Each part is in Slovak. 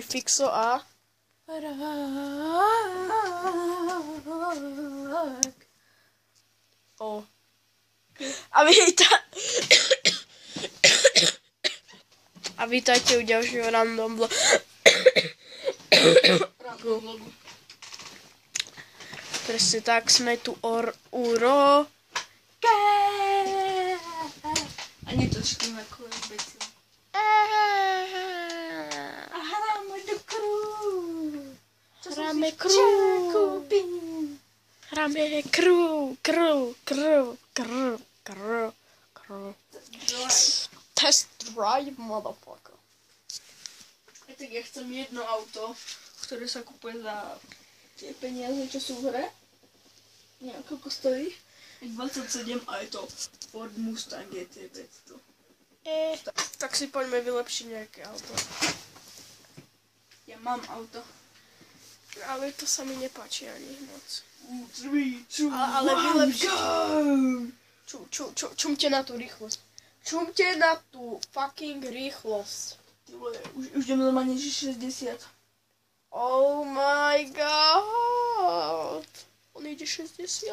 Fixo a... O. A vítajte u ďalšieho random vlogu. Presne tak, sme tu u A netočíme ako imbecil. A hráme do krú. Hráme krú. Hráme krú. Test drive, motherfucker. Tak ja chcem jedno auto, ktoré sa kúpuje za tie peniaze, čo sú v hre. Neviem, koľko stojí. 27 a je to Ford Mustang GT 500. Tak si poďme vylepšiť nejaké auto. Ja mám auto. Ale to sa mi nepáči ani moc. 3, 2, Ale 1, vylepšiť. go! Čumte na tú rýchlosť. Čumte na tú fucking rýchlosť. Ty vole, už idem normálne 60. Oh my god. On ide 60.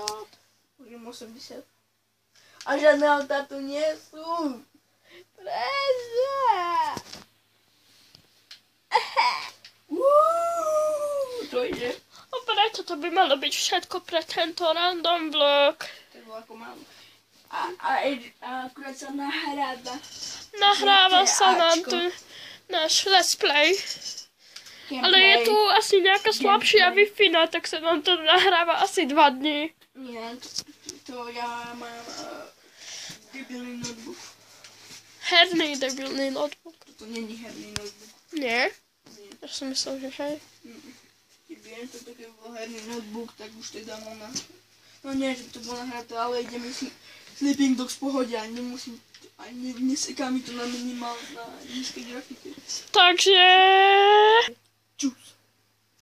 Už idem 80. A žiadne autá tu nie sú. Prečo? To ide. A preto to by malo byť všetko pre tento random vlog. To bolo ako mám. A akurát sa nahráva. Nahráva sa nám tu náš let's play. Ale je tu asi nejaká slabšia Wi-Fi, no, tak sa nám to nahráva asi 2 dní. Nie, to ja mám debilný notebook. Herný debilný notebook. To není herný notebook. Nie? Nie. Ja som myslel, že hej. Keď viem, to keby bol herný notebook, tak už to je dávno na... No nie, že to bolo nahraté, ale ideme si Sleeping Dogs v pohode a nemusím... A neseká mi to na minimál, na nízkej grafike. Takže... Čus.